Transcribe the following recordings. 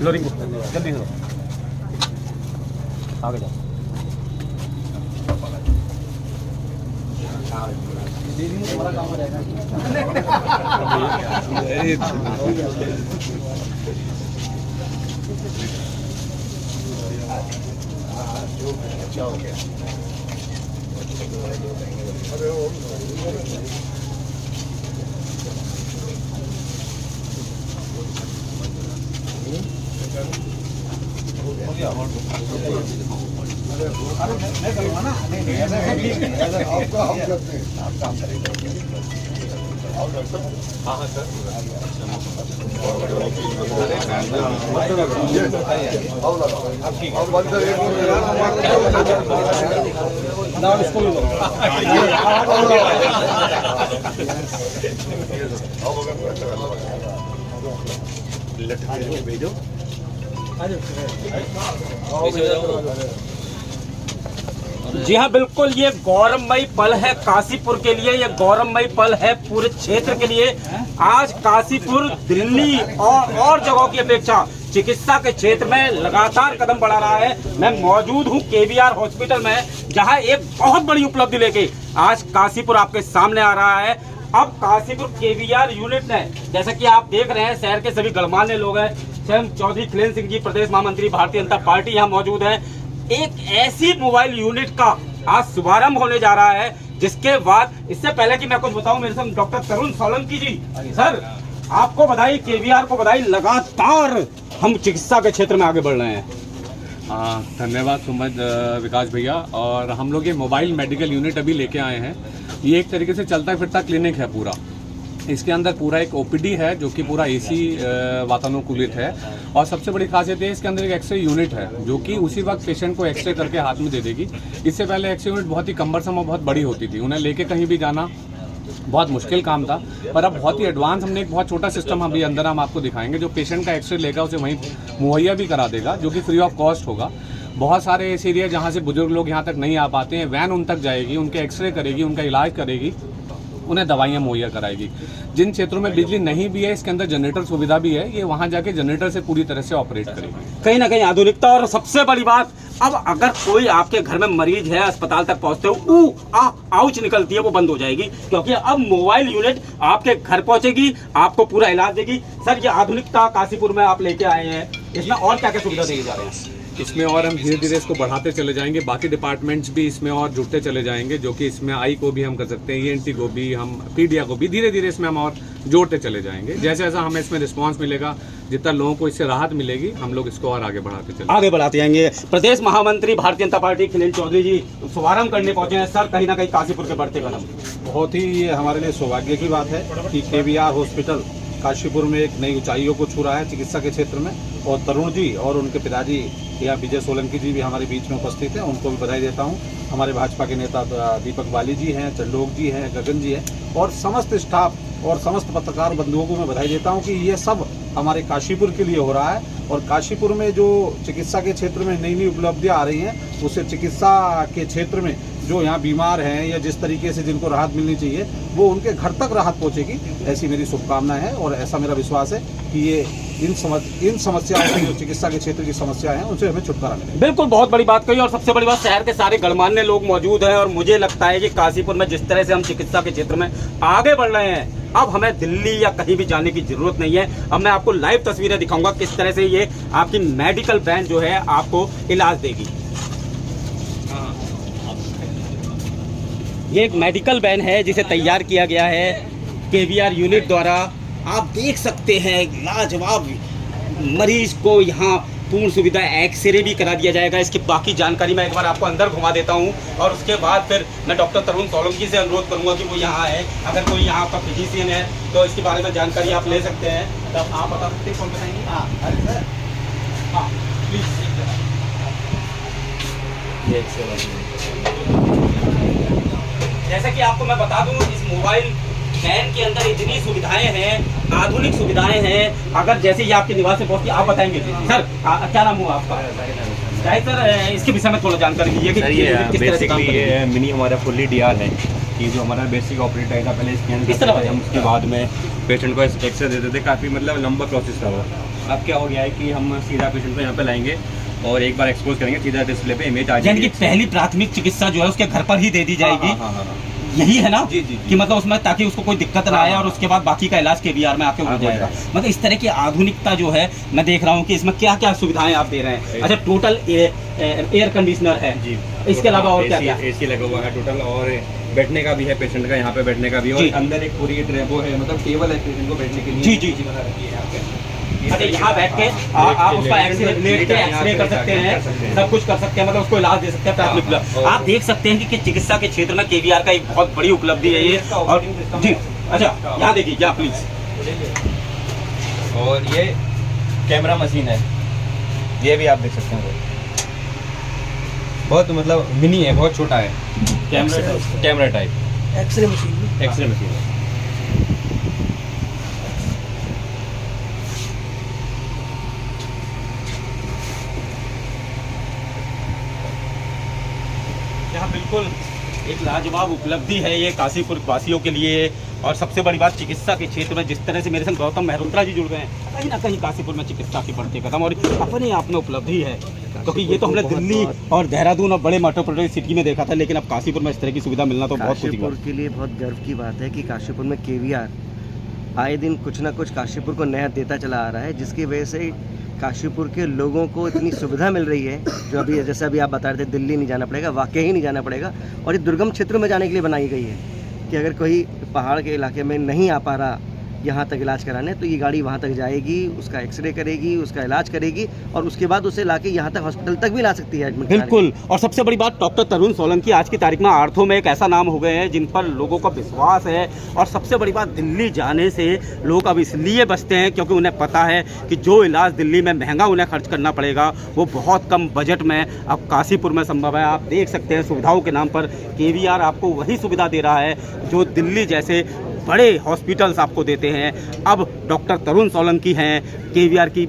जल्दी करो, आगे जाओ। हमारा काम हो जाएगा। अच्छा हो गया। मैं करूँगा ना, नहीं आपका हम करते हैं, आप काम करेंगे। हाँ हाँ सर, भेजो। जी हाँ, बिल्कुल ये गौरवमयी पल है काशीपुर के लिए, ये गौरवमयी पल है पूरे क्षेत्र के लिए। आज काशीपुर दिल्ली और जगहों की अपेक्षा चिकित्सा के क्षेत्र में लगातार कदम बढ़ा रहा है। मैं मौजूद हूँ केवीआर हॉस्पिटल में, जहाँ एक बहुत बड़ी उपलब्धि लेके आज काशीपुर आपके सामने आ रहा है। अब काशीपुर केवीआर यूनिट ने, जैसा कि आप देख रहे हैं, शहर के सभी गणमान्य लोग हैं, स्वयं चौधरी खिलेन सिंह जी प्रदेश महामंत्री भारतीय जनता पार्टी यहाँ मौजूद है। एक ऐसी मोबाइल यूनिट का आज शुभारंभ होने जा रहा है, जिसके बाद, इससे पहले कि मैं कुछ बताऊं, मेरे साथ डॉक्टर तरुण सोलंकी जी। सर, आपको बधाई, केवीआर को बधाई, लगातार हम चिकित्सा के क्षेत्र में आगे बढ़ रहे हैं। धन्यवाद सुमन विकास भैया। और हम लोग ये मोबाइल मेडिकल यूनिट अभी लेके आए हैं। ये एक तरीके से चलता फिरता क्लिनिक है पूरा। इसके अंदर पूरा एक ओपीडी है जो कि पूरा एसी वातानुकूलित है, और सबसे बड़ी खासियत है इसके अंदर एक एक्सरे यूनिट है जो कि उसी वक्त पेशेंट को एक्सरे करके हाथ में दे देगी। इससे पहले एक्सरे यूनिट बहुत ही कम्बरसम और बहुत बड़ी होती थी, उन्हें लेके कहीं भी जाना बहुत मुश्किल काम था। पर अब बहुत ही एडवांस हमने एक बहुत छोटा सिस्टम अभी अंदर हम आपको दिखाएंगे, जो पेशेंट का एक्सरे लेगा उसे वहीं मुहैया भी करा देगा, जो कि फ्री ऑफ कॉस्ट होगा। बहुत सारे ऐसे एरिया जहाँ से बुजुर्ग लोग यहाँ तक नहीं आ पाते हैं, वैन उन तक जाएगी, उनके एक्सरे करेगी, उनका इलाज करेगी, उन्हें दवाइयाँ मुहैया कराएगी। जिन क्षेत्रों में बिजली नहीं भी है, इसके अंदर जनरेटर सुविधा भी है, ये वहाँ जाके जनरेटर से पूरी तरह से ऑपरेट करेगी। कहीं ना कहीं आधुनिकता। और सबसे बड़ी बात, अब अगर कोई आपके घर में मरीज है, अस्पताल तक पहुंचते हो आउच निकलती है, वो बंद हो जाएगी, क्योंकि अब मोबाइल यूनिट आपके घर पहुंचेगी, आपको पूरा इलाज देगी। सर, ये आधुनिकता काशीपुर में आप लेके आए हैं, इसमें और क्या क्या सुविधा देगी जा रहे हैं? इसमें और हम धीरे धीरे इसको बढ़ाते चले जाएंगे, बाकी डिपार्टमेंट्स भी इसमें और जुड़ते चले जाएंगे, जो कि इसमें आई को भी हम कर सकते हैं, ईएनटी को भी, हम पीडिया को भी धीरे धीरे इसमें हम और जोड़ते चले जाएंगे। जैसे जैसा हमें इसमें रिस्पांस मिलेगा, जितना लोगों को इससे राहत मिलेगी, हम लोग इसको और आगे बढ़ाते जाएंगे। प्रदेश महामंत्री भारतीय जनता पार्टी खिलेन चौधरी जी शुभारंभ करने पहुंचे हैं। सर, कहीं ना कहीं काशीपुर के बढ़ते कदम, बहुत ही ये हमारे लिए सौभाग्य की बात है कि केवीआर हॉस्पिटल काशीपुर में एक नई ऊंचाइयों को छू रहा है चिकित्सा के क्षेत्र में। और तरुण जी और उनके पिताजी या विजय सोलंकी जी भी हमारे बीच में उपस्थित हैं, उनको भी बधाई देता हूं। हमारे भाजपा के नेता दीपक बाली जी हैं, चंडोक जी हैं, गगन जी हैं, और समस्त स्टाफ और समस्त पत्रकार बंधुओं को मैं बधाई देता हूं कि ये सब हमारे काशीपुर के लिए हो रहा है। और काशीपुर में जो चिकित्सा के क्षेत्र में नई नई उपलब्धियां आ रही हैं, उससे चिकित्सा के क्षेत्र में जो यहाँ बीमार हैं या जिस तरीके से जिनको राहत मिलनी चाहिए, वो उनके घर तक राहत पहुँचेगी, ऐसी मेरी शुभकामना है। और ऐसा मेरा विश्वास है कि ये इन समस्याओं से, जो चिकित्सा के क्षेत्र की समस्या है, उनसे हमें छुटकारा मिलेगा। बिल्कुल, बहुत बड़ी बात कही। और सबसे बड़ी बात, शहर के सारे गणमान्य लोग मौजूद हैं, और मुझे लगता है कि काशीपुर में जिस तरह से हम चिकित्सा के क्षेत्र में आगे बढ़ रहे हैं, अब हमें दिल्ली या कहीं भी जाने की जरूरत नहीं है। अब मैं आपको लाइव तस्वीरें दिखाऊंगा किस तरह से ये आपकी मेडिकल वैन जो है आपको इलाज देगी। ये एक मेडिकल वैन है जिसे तैयार किया गया है केवीआर यूनिट द्वारा। आप देख सकते हैं, लाजवाब मरीज को यहाँ पूर्ण सुविधा, एक्सरे भी करा दिया जाएगा। इसकी बाकी जानकारी मैं एक बार आपको अंदर घुमा देता हूँ, और उसके बाद फिर मैं डॉक्टर तरुण सोलंकी से अनुरोध करूँगा कि वो यहाँ है। अगर कोई यहाँ का फिजिशियन है तो इसके बारे में जानकारी आप ले सकते हैं। तब आप बता सकते हैं, कौन बताएंगे? हाँ, प्लीज़। जैसा कि आपको मैं बता दूं, इस मोबाइल वैन के अंदर इतनी सुविधाएं हैं, आधुनिक सुविधाएं हैं। अगर जैसे ये आपके निवास से पहुंचती, आप बताएंगे सर, क्या नाम हुआ आपका? सर, इसके विषय में थोड़ा जानकारी दीजिए। सर, ये बेसिकली ये मिनी हमारा फुल्ली डीआर है, कि जो हमारा बेसिक ऑपरेटर था पहले स्कैन इस करते तरह थे हम, उसके बाद में पेशेंट को एक्सरे देते थे, काफ़ी मतलब लंबा प्रोसेस था वो। अब क्या हो गया है कि हम सीधा पेशेंट को यहाँ पे लाएंगे और एक बार एक्सपोज करेंगे, सीधा डिस्प्ले पे इमेज आ यानी कि जाएगी। पहली प्राथमिक चिकित्सा जो है उसके घर पर ही दे दी जाएगी। हाँ। यही है ना जी, जी, जी। कि मतलब उसमें ताकि उसको कोई दिक्कत ना आए और उसके बाद बाकी का इलाज केवीआर में आके हो जाएगा। मतलब इस तरह की आधुनिकता जो है मैं देख रहा हूँ कि इसमें क्या क्या सुविधाएं आप दे रहे हैं। अच्छा, टोटल एयर कंडीशनर है जी, इसके अलावा और क्या क्या? एसी लगा हुआ है टोटल, और बैठने का भी है पेशेंट का, यहाँ पे बैठने का भी है, जी। और अंदर एक पूरी वो है, मतलब टेबल है पेशेंट को बैठने के लिए। जी, जी। बना रखी है यहाँ पे। अच्छा, यहाँ बैठ के आप उसका एक्सरे कर सकते हैं, सब कुछ कर सकते हैं, मतलब उसको इलाज दे सकते हैं प्राथमिक इलाज। आप देख सकते हैं कि चिकित्सा के क्षेत्र में केवीआर का एक बहुत बड़ी उपलब्धि है ये। और जी, अच्छा यहाँ देखिए क्या प्लीज। और ये कैमरा मशीन है, ये भी आप देख सकते हैं, बहुत मतलब मिनी है, बहुत छोटा है, कैमरा टाइप एक्सरे मशीन है। यहाँ बिल्कुल एक लाजवाब उपलब्धि है ये काशीपुर वासियों के लिए। और सबसे बड़ी बात, चिकित्सा के क्षेत्र में जिस तरह से मेरे संग गौतम मेहरोत्रा जी जुड़ गए हैं, कहीं ना कहीं काशीपुर में चिकित्सा की बढ़ते कदम और अपने आप में उपलब्धि है। क्योंकि ये तो हमने दिल्ली और देहरादून और बड़े मेट्रोपॉलिटन सिटी में देखा था, लेकिन अब काशीपुर में इस तरह की सुविधा मिलना तो बहुत खुशी काशीपुर के लिए बहुत गर्व की बात है कि काशीपुर में केवीआर आए दिन कुछ ना कुछ काशीपुर को नया देता चला आ रहा है, जिसकी वजह से काशीपुर के लोगों को इतनी सुविधा मिल रही है। जो अभी जैसे अभी आप बता रहे थे, दिल्ली नहीं जाना पड़ेगा, वाकई ही नहीं जाना पड़ेगा। और ये दुर्गम क्षेत्रों में जाने के लिए बनाई गई है कि अगर कोई पहाड़ के इलाके में नहीं आ पा रहा यहाँ तक इलाज कराने, तो ये गाड़ी वहाँ तक जाएगी, उसका एक्सरे करेगी, उसका इलाज करेगी और उसके बाद उसे लाके यहाँ तक हॉस्पिटल तक भी ला सकती है एडमिट। बिल्कुल। और सबसे बड़ी बात, डॉक्टर तरुण सोलंकी आज की तारीख में आर्थो में एक ऐसा नाम हो गए हैं जिन पर लोगों का विश्वास है। और सबसे बड़ी बात, दिल्ली जाने से लोग अब इसलिए बचते हैं क्योंकि उन्हें पता है कि जो इलाज दिल्ली में महंगा उन्हें खर्च करना पड़ेगा, वो बहुत कम बजट में अब काशीपुर में संभव है। आप देख सकते हैं सुविधाओं के नाम पर केवीआर आपको वही सुविधा दे रहा है जो दिल्ली जैसे बड़े हॉस्पिटल्स आपको देते हैं। अब डॉक्टर तरुण सोलंकी हैं, केवीआर की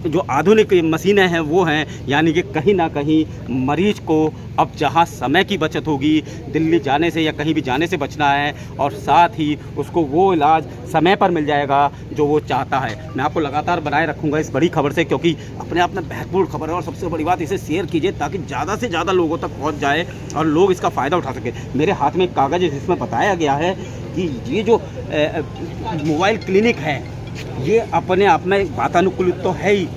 जो आधुनिक मशीनें हैं वो हैं, यानी कि कहीं ना कहीं मरीज को अब जहां समय की बचत होगी, दिल्ली जाने से या कहीं भी जाने से बचना है, और साथ ही उसको वो इलाज समय पर मिल जाएगा जो वो चाहता है। मैं आपको लगातार बनाए रखूँगा इस बड़ी खबर से, क्योंकि अपने आप में महत्वपूर्ण खबर है। और सबसे बड़ी बात, इसे शेयर कीजिए ताकि ज़्यादा से ज़्यादा लोगों तक पहुँच जाए और लोग इसका फ़ायदा उठा सकें। मेरे हाथ में एक कागज़ है जिसमें बताया गया है कि ये जो मोबाइल क्लिनिक है ये अपने आप में वातानुकूलित तो है ही,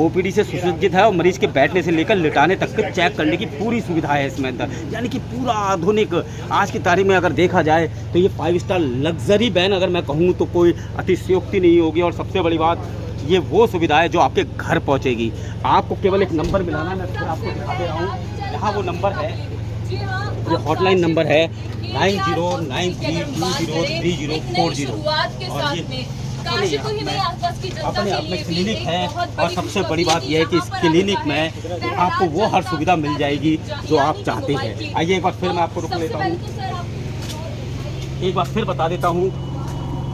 ओपीडी से सुसज्जित है और मरीज के बैठने से लेकर लिटाने तक के चेक करने की पूरी सुविधा है इसमें अंदर, यानी कि पूरा आधुनिक। आज की तारीख में अगर देखा जाए तो ये 5 स्टार लग्जरी वैन अगर मैं कहूँ तो कोई अतिशयोक्ति नहीं होगी। और सबसे बड़ी बात, ये वो सुविधा है जो आपके घर पहुँचेगी। आपको केवल एक नंबर मिलाना है, मैं फिर आपको दिखा दे रहा हूँ। यहाँ वो नंबर है, ये हॉटलाइन नंबर है 9093203040। और ये अपने आप में क्लिनिक है। और सबसे बड़ी बात यह है कि इस क्लिनिक में आपको वो हर सुविधा मिल जाएगी जो आप चाहते हैं। आइए एक बार फिर मैं आपको रुक लेता हूँ, एक बार फिर बता देता हूँ।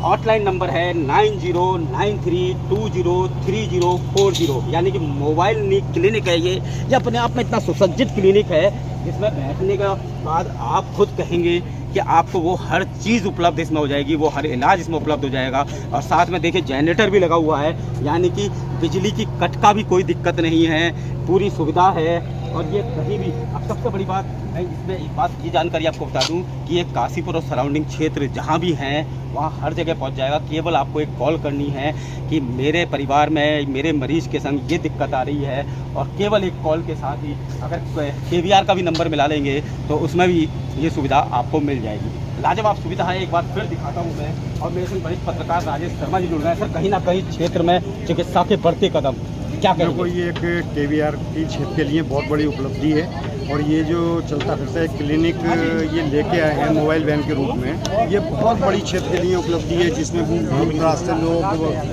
हॉटलाइन नंबर है 9093203040, यानी कि मोबाइल क्लिनिक है ये अपने आप में इतना सुसज्जित क्लिनिक है जिसमें बैठने का बाद आप खुद कहेंगे कि आपको वो हर चीज़ उपलब्ध इसमें हो जाएगी, वो हर इलाज इसमें उपलब्ध हो जाएगा। और साथ में देखिए जनरेटर भी लगा हुआ है, यानी कि बिजली की कट का भी कोई दिक्कत नहीं है, पूरी सुविधा है। और ये कहीं भी, अब सबसे बड़ी बात मैं इसमें एक बात की जानकारी आपको बता दूं कि ये काशीपुर और सराउंडिंग क्षेत्र जहां भी हैं वहां हर जगह पहुंच जाएगा। केवल आपको एक कॉल करनी है कि मेरे परिवार में मेरे मरीज़ के संग ये दिक्कत आ रही है, और केवल एक कॉल के साथ ही अगर केवीआर का भी नंबर मिला लेंगे तो उसमें भी ये सुविधा आपको मिल जाएगी। लाजवाब सुविधा है, एक बार फिर दिखाता हूँ मैं। और मेरे संग वरिष्ठ पत्रकार राजेश शर्मा जी जुड़ रहे हैं। सर, कहीं ना कहीं क्षेत्र में चिकित्सा के बढ़ते कदम क्या करेंगे? ये एक केवीआर की क्षेत्र के लिए बहुत बड़ी उपलब्धि है। और ये जो चलता फिरता है क्लिनिक ये लेके आए हैं मोबाइल वैन के रूप में, ये बहुत बड़ी क्षेत्र के लिए उपलब्धि है, जिसमें दूर दराज से लोग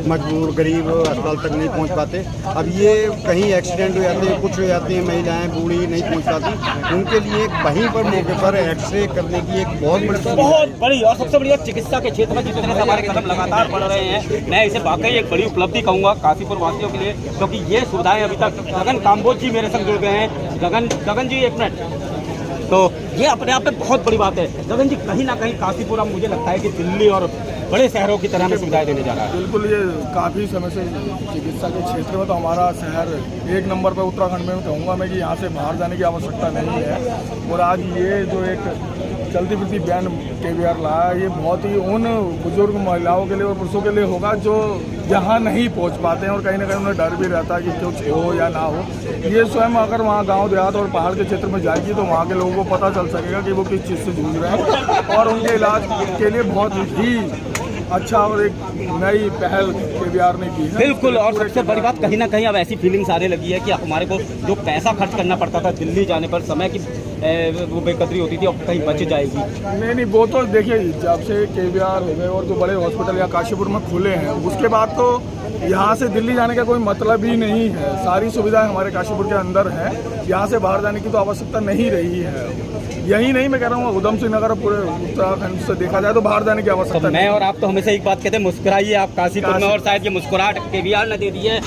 मजबूर गरीब अस्पताल तक नहीं पहुंच पाते। अब ये कहीं एक्सीडेंट हो जाते हैं, कुछ हो जाते हैं, महिलाएं बूढ़ी नहीं पहुंच पाती, उनके लिए वहीं पर मौके पर एक्सरे करने की एक बहुत बड़ी और सबसे बड़ी बात, चिकित्सा के क्षेत्र में जिस तरह से हमारे कदम लगातार बढ़ रहे हैं, मैं इसे वाकई एक बड़ी उपलब्धि कहूँगा काशीपुर वासियों के लिए, क्योंकि ये सुविधाएं अभी तक। गगन काम्बोज जी मेरे संग जुड़ गए हैं। गगन जी, एक मिनट। तो ये अपने आप में बहुत बड़ी बात है। गगन जी, कहीं ना कहीं काशीपुर अब मुझे लगता है कि दिल्ली और बड़े शहरों की तरह में सुविधाएं देने जा रहा है। बिल्कुल, ये काफ़ी समय से चिकित्सा के क्षेत्र में तो हमारा शहर एक नंबर पर उत्तराखंड में कहूँगा मैं कि यहाँ से बाहर जाने की आवश्यकता नहीं है। और आज ये जो एक चलती फिरती वैन KVR लाया, ये बहुत ही उन बुजुर्ग महिलाओं के लिए और पुरुषों के लिए होगा जो यहाँ नहीं पहुँच पाते हैं और कहीं ना कहीं उन्हें डर भी रहता है कि कुछ हो या ना हो। ये स्वयं अगर वहाँ गांव देहात और पहाड़ के क्षेत्र में जाएगी तो वहाँ के लोगों को पता चल सकेगा कि वो किस चीज़ से जूझ रहे हैं और उनके इलाज के लिए बहुत ही अच्छा और एक नई पहल KVR ने की है। बिल्कुल, और सबसे बड़ी बात कहीं ना कहीं अब ऐसी फीलिंग्स आने लगी है कि हमारे को जो पैसा खर्च करना पड़ता था दिल्ली जाने पर, समय की वो बेकदरी होती थी, अब कहीं बच जाएगी। नहीं, वो तो देखिए जब से KVR हो गए और जो बड़े हॉस्पिटल या काशीपुर में खुले हैं उसके बाद तो यहाँ से दिल्ली जाने का कोई मतलब ही नहीं है। सारी सुविधाएं हमारे काशीपुर के अंदर हैं, यहाँ से बाहर जाने की तो आवश्यकता नहीं रही है। यही नहीं, मैं कह रहा हूँ उधम सिंह नगर पूरे उत्तराखंड से देखा जाए तो बाहर जाने की आवश्यकता तो मैं और आप तो हमेशा एक बात कहते हैं, मुस्कुराइए आप काशीपुर में, और शायद ये मुस्कुराहट KVR ने दे दी है।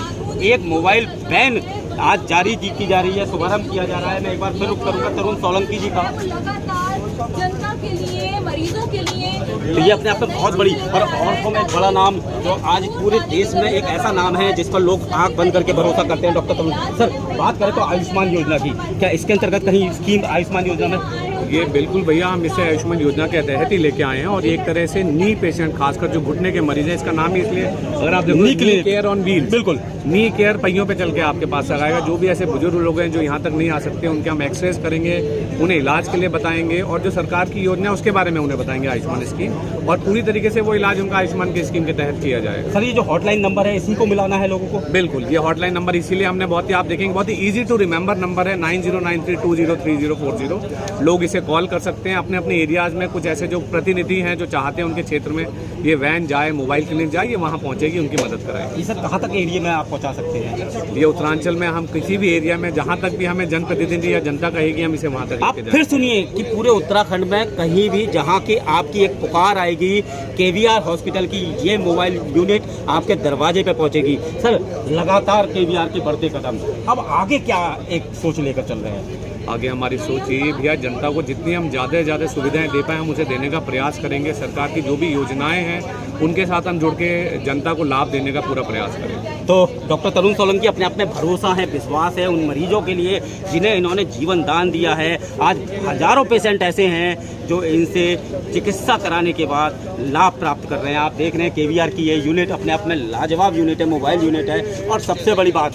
एक मोबाइल वैन आज जारी की जा रही है, शुभारंभ किया जा रहा है। मैं एक बार फिर रुक करूँगा तरुण सोलंकी जी का। जनता के लिए, मरीजों के लिए, तो ये अपने आप में बहुत बड़ी और औरतों में एक बड़ा नाम जो आज पूरे देश में एक ऐसा नाम है जिस पर लोग आंख बंद करके भरोसा करते हैं। डॉक्टर तरुण सर, बात करें तो आयुष्मान योजना की, क्या इसके अंतर्गत कहीं स्कीम आयुष्मान योजना में? ये बिल्कुल भैया, हम इसे आयुष्मान योजना के तहत ही लेके आए हैं और एक तरह से नी पेशेंट, खासकर जो घुटने के मरीज हैं, इसका नाम ही इसलिए, अगर आप देखो नी केयर ऑन व्हील, बिल्कुल नी केयर पहियों पे चल के आपके पास आएगा। जो भी ऐसे बुजुर्ग लोग हैं जो यहाँ तक नहीं आ सकते, उनके हम एक्सरेस करेंगे, उन्हें इलाज के लिए बताएंगे और जो सरकार की योजना है उसके बारे में उन्हें बताएंगे, आयुष्मान स्कीम, और पूरी तरीके से वो इलाज उनका आयुष्मान की स्कीम के तहत किया जाएगा। सर, ये जो हॉटलाइन नंबर है इसी को मिलाना है लोगों को? बिल्कुल, ये हॉटलाइन नंबर इसीलिए हमने बहुत ही, आप देखेंगे बहुत ही ईजी टू रिमेंबर नंबर है, 9093203040। लोग इसे कॉल कर सकते हैं। अपने अपने एरियाज में कुछ ऐसे जो प्रतिनिधि हैं जो चाहते हैं उनके क्षेत्र में ये वैन जाए, मोबाइल क्लिनिक जाए, ये वहाँ पहुँचेगी, उनकी मदद कराएगी। ये सर कहाँ तक एरिया में आप पहुँचा सकते हैं? ये उत्तरांचल में हम किसी भी एरिया में जहाँ तक भी हमें जनप्रतिनिधि या जनता कहेगी, हम इसे वहाँ तक आप लेके फिर सुनिए कि पूरे उत्तराखंड में कहीं भी जहाँ की आपकी एक पुकार आएगी, KVR हॉस्पिटल की ये मोबाइल यूनिट आपके दरवाजे पे पहुँचेगी। सर, लगातार KVR के बढ़ते कदम, अब आगे क्या एक सोच लेकर चल रहे हैं? आगे हमारी सोच ये भैया, जनता को जितनी हम ज़्यादा से ज़्यादा सुविधाएं दे पाएँ हम उसे देने का प्रयास करेंगे। सरकार की जो भी योजनाएं हैं उनके साथ हम जुड़ के जनता को लाभ देने का पूरा प्रयास करेंगे। तो डॉक्टर तरुण सोलंकी, अपने आप में भरोसा है, विश्वास है उन मरीजों के लिए जिन्हें इन्होंने जीवन दान दिया है। आज हजारों पेशेंट ऐसे हैं जो इनसे चिकित्सा कराने के बाद लाभ प्राप्त कर रहे हैं। आप देख रहे हैं KVR की ये यूनिट अपने आप में लाजवाब यूनिट है, मोबाइल यूनिट है, और सबसे बड़ी बात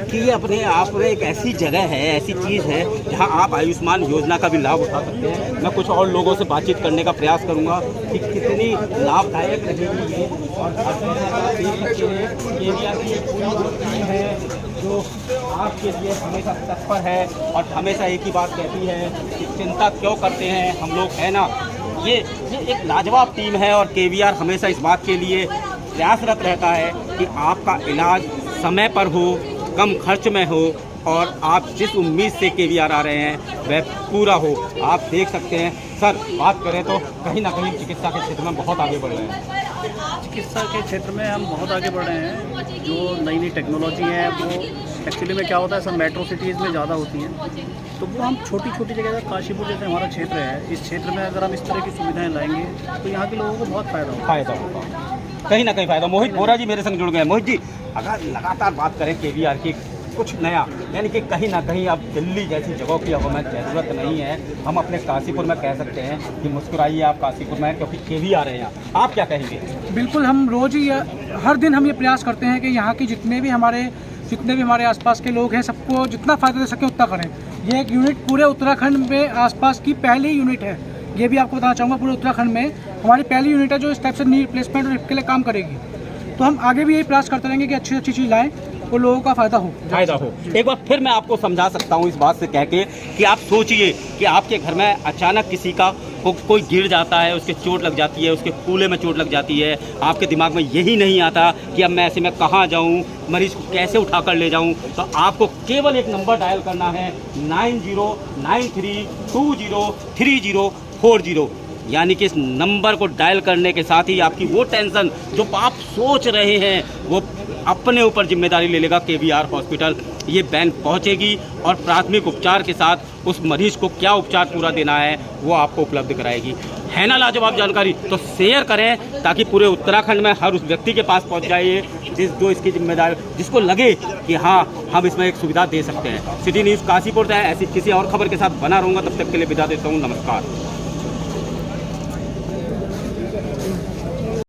कि ये अपने आप में एक ऐसी जगह है, ऐसी चीज़ है जहां आप आयुष्मान योजना का भी लाभ उठा सकते हैं। मैं कुछ और लोगों से बातचीत करने का प्रयास करूंगा कि कितनी लाभदायक रहेगी ये, और देख सकते हैं KVR की एक पूरी टीम है जो आपके लिए हमेशा तत्पर है और हमेशा एक ही बात कहती है कि चिंता क्यों करते हैं हम लोग, है ना। ये एक लाजवाब टीम है और KVR हमेशा इस बात के लिए प्रयासरत रहता है कि आपका इलाज समय पर हो, कम खर्च में हो, और आप जिस उम्मीद से KVR आ रहे हैं वह पूरा हो। आप देख सकते हैं। सर, बात करें तो कहीं ना कहीं चिकित्सा के क्षेत्र में बहुत आगे बढ़ रहे हैं। चिकित्सा के क्षेत्र में हम बहुत आगे बढ़ रहे हैं। जो नई नई टेक्नोलॉजी है वो एक्चुअली में क्या होता है, सब मेट्रो सिटीज़ में ज़्यादा होती हैं, तो वो हम छोटी छोटी जगह, काशीपुर जैसे हमारा क्षेत्र है, इस क्षेत्र में अगर हम इस तरह की सुविधाएं लाएंगे तो यहाँ के लोगों को बहुत फ़ायदा होगा, कहीं ना कहीं फ़ायदा। मोहित बोरा जी मेरे संग जुड़ गए। मोहित जी, अगर लगातार बात करें KVR की, कुछ नया, यानी कि कहीं ना कहीं अब दिल्ली जैसी जगहों की अब हमें ज़रूरत नहीं है, हम अपने काशीपुर में कह सकते हैं कि मुस्कुराइए आप काशीपुर में, क्योंकि KVR है यहाँ। आप क्या कहेंगे? बिल्कुल, हम रोज़ ही हर दिन हम ये प्रयास करते हैं कि यहाँ की जितने भी हमारे आसपास के लोग हैं सबको जितना फ़ायदा दे सके उतना करें। ये एक यूनिट पूरे उत्तराखंड में आसपास की पहली यूनिट है, ये भी आपको बताना चाहूँगा। पूरे उत्तराखंड में हमारी पहली यूनिट है जो इस टाइप से नी रिप्लेसमेंट और रिप के लिए काम करेगी। तो हम आगे भी यही प्रयास करते रहेंगे कि अच्छी अच्छी चीज़ लाएँ और लोगों का फ़ायदा हो। एक बार फिर मैं आपको समझा सकता हूँ इस बात से कह के कि आप सोचिए कि आपके घर में अचानक किसी का कोई गिर जाता है, उसके चोट लग जाती है, उसके कूल्हे में चोट लग जाती है, आपके दिमाग में यही नहीं आता कि अब मैं ऐसे में कहाँ जाऊँ, मरीज़ को कैसे उठा कर ले जाऊँ, तो आपको केवल एक नंबर डायल करना है, 9093203040। यानी कि इस नंबर को डायल करने के साथ ही आपकी वो टेंशन जो आप सोच रहे हैं वो अपने ऊपर जिम्मेदारी ले लेगा केवीआर हॉस्पिटल। ये वैन पहुंचेगी और प्राथमिक उपचार के साथ उस मरीज को क्या उपचार पूरा देना है वो आपको उपलब्ध कराएगी। है ना लाजवाब जानकारी? तो शेयर करें ताकि पूरे उत्तराखंड में हर उस व्यक्ति के पास पहुंच जाए जो इसकी जिम्मेदारी, जिसको लगे कि हाँ हम इसमें एक सुविधा दे सकते हैं। सिटी न्यूज़ काशीपुर से ऐसी किसी और खबर के साथ बना रहूँगा, तब तक के लिए विदा देता हूँ। नमस्कार।